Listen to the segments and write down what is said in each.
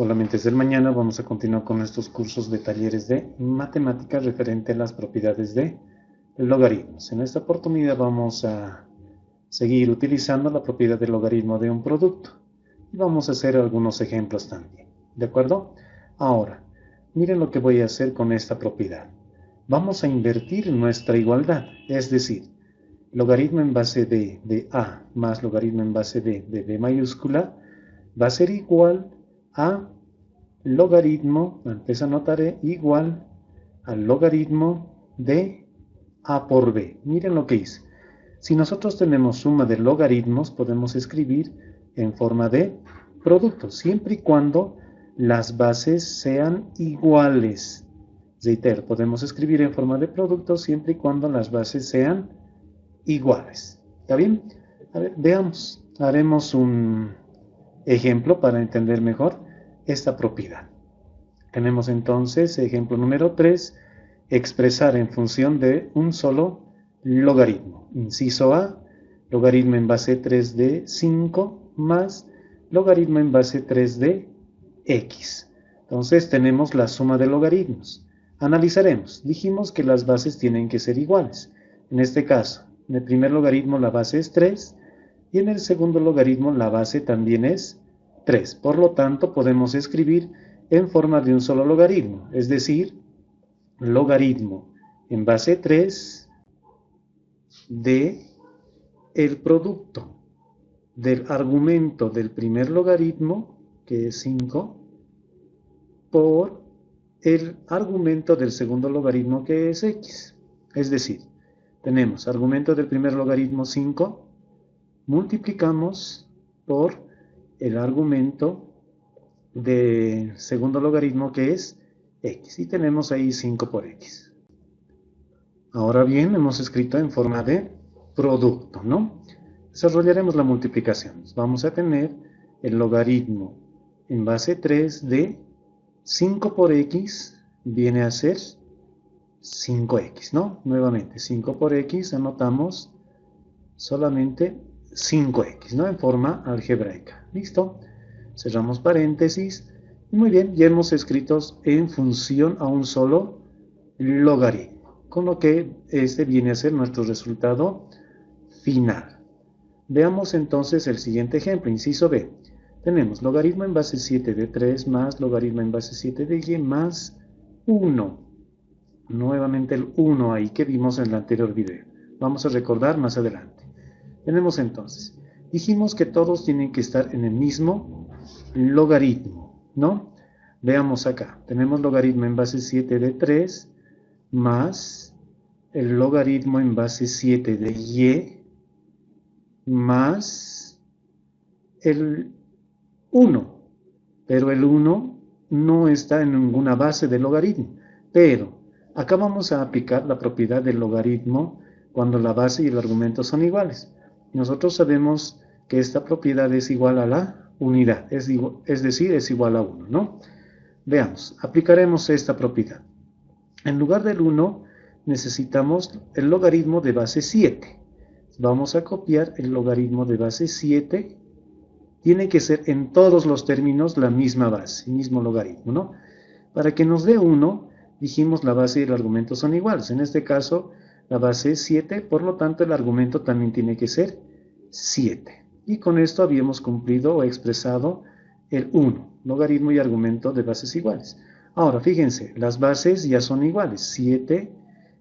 Hola, mentes del mañana. Vamos a continuar con estos cursos de talleres de matemáticas referente a las propiedades de logaritmos. En esta oportunidad vamos a seguir utilizando la propiedad del logaritmo de un producto. Y vamos a hacer algunos ejemplos también. ¿De acuerdo? Ahora, miren lo que voy a hacer con esta propiedad. Vamos a invertir nuestra igualdad, es decir, logaritmo en base de A más logaritmo en base de B mayúscula va a ser igual a logaritmo, antes anotaré, igual al logaritmo de A por B. Miren lo que hice. Si nosotros tenemos suma de logaritmos, podemos escribir en forma de producto, siempre y cuando las bases sean iguales. Reitero, podemos escribir en forma de producto siempre y cuando las bases sean iguales. ¿Está bien? A ver, veamos. Haremos un ejemplo para entender mejor esta propiedad. Tenemos entonces, ejemplo número 3, expresar en función de un solo logaritmo. Inciso A, logaritmo en base 3 de 5 más logaritmo en base 3 de x. Entonces tenemos la suma de logaritmos. Analizaremos. Dijimos que las bases tienen que ser iguales. En este caso, en el primer logaritmo la base es 3 y en el segundo logaritmo la base también es 3. Por lo tanto, podemos escribir en forma de un solo logaritmo, es decir, logaritmo en base 3 de el producto del argumento del primer logaritmo, que es 5, por el argumento del segundo logaritmo, que es x. Es decir, tenemos argumento del primer logaritmo 5, multiplicamos por el argumento del segundo logaritmo, que es x, y tenemos ahí 5 por x. Ahora bien, hemos escrito en forma de producto, ¿no? Desarrollaremos la multiplicación. Vamos a tener el logaritmo en base 3 de 5 por x, viene a ser 5x, ¿no? Nuevamente, 5 por x, anotamos solamente 5x, ¿no? En forma algebraica. ¿Listo? Cerramos paréntesis. Muy bien, ya hemos escrito en función a un solo logaritmo, con lo que este viene a ser nuestro resultado final. Veamos entonces el siguiente ejemplo, inciso B. Tenemos logaritmo en base 7 de 3 más logaritmo en base 7 de y más 1. Nuevamente el 1 ahí que vimos en el anterior video. Vamos a recordar más adelante. Tenemos entonces, dijimos que todos tienen que estar en el mismo logaritmo, ¿no? Veamos acá, tenemos logaritmo en base 7 de 3 más el logaritmo en base 7 de y más el 1, pero el 1 no está en ninguna base del logaritmo, pero acá vamos a aplicar la propiedad del logaritmo cuando la base y el argumento son iguales. Nosotros sabemos que esta propiedad es igual a la unidad, es decir, es igual a 1, ¿no? Veamos, aplicaremos esta propiedad. En lugar del 1, necesitamos el logaritmo de base 7. Vamos a copiar el logaritmo de base 7. Tiene que ser en todos los términos la misma base, el mismo logaritmo, ¿no? Para que nos dé 1, dijimos la base y el argumento son iguales. En este caso, la base es 7, por lo tanto el argumento también tiene que ser 7. Y con esto habíamos cumplido o expresado el 1, logaritmo y argumento de bases iguales. Ahora, fíjense, las bases ya son iguales, 7,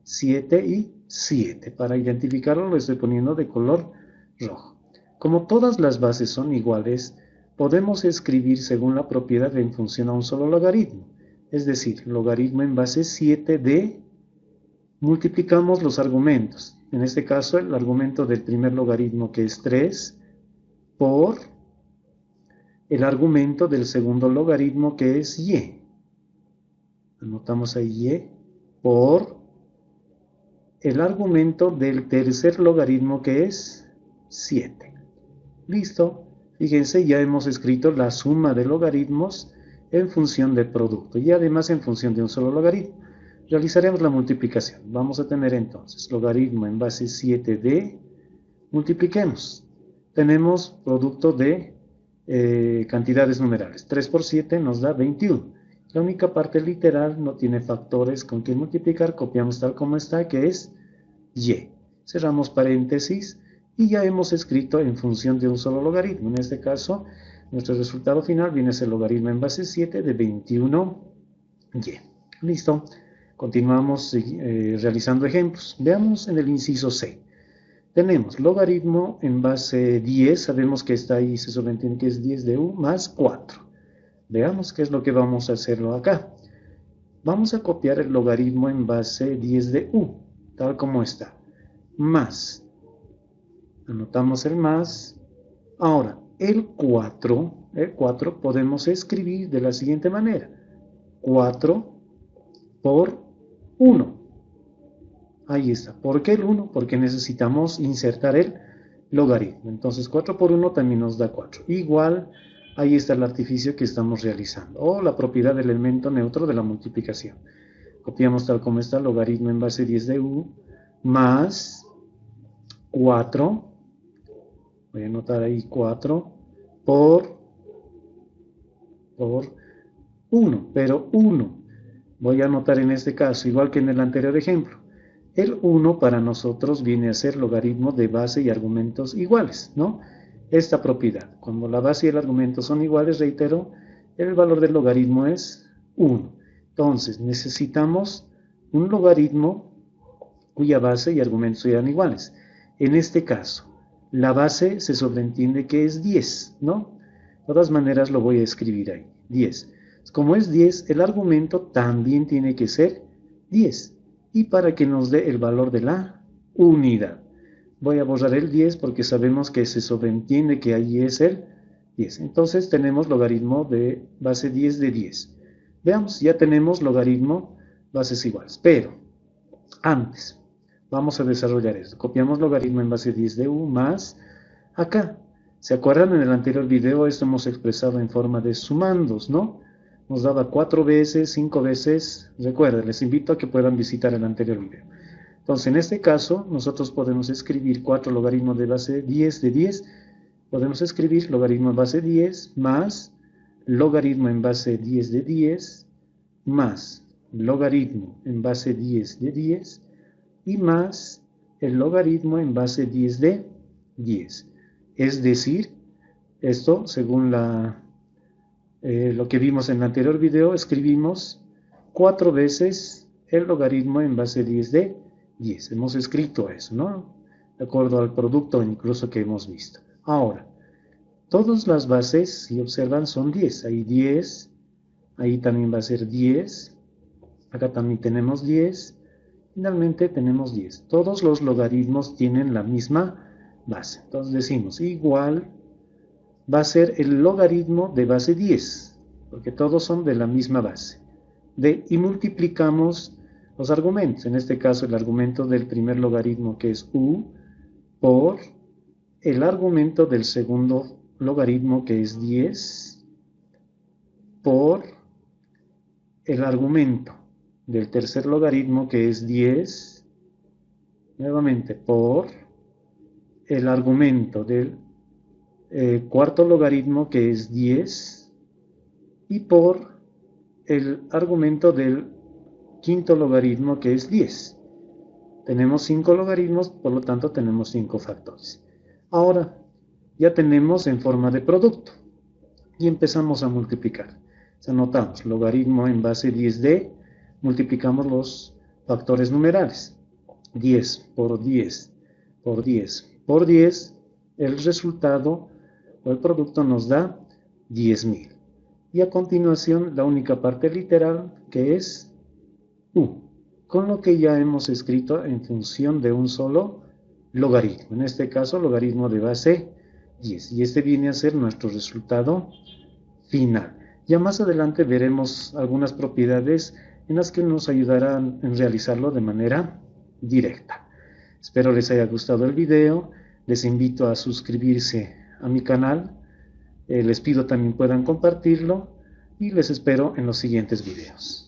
7 y 7. Para identificarlo lo estoy poniendo de color rojo. Como todas las bases son iguales, podemos escribir según la propiedad en función a un solo logaritmo. Es decir, logaritmo en base 7 de, multiplicamos los argumentos. En este caso, el argumento del primer logaritmo, que es 3, por el argumento del segundo logaritmo, que es y. Anotamos ahí y, por el argumento del tercer logaritmo, que es 7. Listo. Fíjense, ya hemos escrito la suma de logaritmos en función del producto y además en función de un solo logaritmo. Realizaremos la multiplicación. Vamos a tener entonces logaritmo en base 7 de, multipliquemos. Tenemos producto de cantidades numerales. 3 por 7 nos da 21. La única parte literal no tiene factores con que multiplicar, copiamos tal como está, que es y. Cerramos paréntesis y ya hemos escrito en función de un solo logaritmo. En este caso, nuestro resultado final viene a ser el logaritmo en base 7 de 21y. Listo. Continuamos realizando ejemplos. Veamos en el inciso C. Tenemos logaritmo en base 10. Sabemos que está ahí, se sobreentiende que es 10 de u más 4. Veamos qué es lo que vamos a hacerlo acá. Vamos a copiar el logaritmo en base 10 de u, tal como está. Más. Anotamos el más. Ahora, el 4 podemos escribir de la siguiente manera. 4 por 1. Ahí está. ¿Por qué el 1? Porque necesitamos insertar el logaritmo. Entonces 4 por 1 también nos da 4. Igual, ahí está el artificio que estamos realizando. O la propiedad del elemento neutro de la multiplicación. Copiamos tal como está el logaritmo en base 10 de u más 4. Voy a anotar ahí 4 por 1. Pero 1. Voy a anotar en este caso, igual que en el anterior ejemplo. El 1 para nosotros viene a ser logaritmo de base y argumentos iguales, ¿no? Esta propiedad. Cuando la base y el argumento son iguales, reitero, el valor del logaritmo es 1. Entonces, necesitamos un logaritmo cuya base y argumentos sean iguales. En este caso, la base se sobreentiende que es 10, ¿no? De todas maneras lo voy a escribir ahí, 10. Como es 10, el argumento también tiene que ser 10. Y para que nos dé el valor de la unidad. Voy a borrar el 10 porque sabemos que se sobreentiende que ahí es el 10. Entonces tenemos logaritmo de base 10 de 10. Veamos, ya tenemos logaritmo bases iguales. Pero, antes, vamos a desarrollar esto. Copiamos logaritmo en base 10 de u más acá. ¿Se acuerdan? En el anterior video esto hemos expresado en forma de sumandos, ¿no? Nos daba 4 veces, 5 veces. Recuerden, les invito a que puedan visitar el anterior video. Entonces, en este caso, nosotros podemos escribir 4 logaritmos de base 10 de 10. Podemos escribir logaritmo en base 10 más logaritmo en base 10 de 10 más logaritmo en base 10 de 10 y más el logaritmo en base 10 de 10. Es decir, esto, según lo que vimos en el anterior video, escribimos 4 veces el logaritmo en base 10 de 10. Hemos escrito eso, ¿no? De acuerdo al producto incluso que hemos visto. Ahora, todas las bases, si observan, son 10. Hay 10, ahí también va a ser 10, acá también tenemos 10, finalmente tenemos 10. Todos los logaritmos tienen la misma base. Entonces decimos, igual va a ser el logaritmo de base 10, porque todos son de la misma base. Y multiplicamos los argumentos, en este caso el argumento del primer logaritmo que es u, por el argumento del segundo logaritmo que es 10, por el argumento del tercer logaritmo que es 10, nuevamente por el argumento del cuarto logaritmo que es 10 y por el argumento del quinto logaritmo que es 10. Tenemos 5 logaritmos, por lo tanto tenemos 5 factores. Ahora ya tenemos en forma de producto y empezamos a multiplicar. Anotamos logaritmo en base 10 de, multiplicamos los factores numerales. 10 por 10 por 10 por 10, el resultado o el producto nos da 10.000. Y a continuación la única parte literal que es u, con lo que ya hemos escrito en función de un solo logaritmo. En este caso, logaritmo de base 10. Y este viene a ser nuestro resultado final. Ya más adelante veremos algunas propiedades en las que nos ayudarán en realizarlo de manera directa. Espero les haya gustado el video. Les invito a suscribirse a mi canal. Les pido también puedan compartirlo y les espero en los siguientes videos.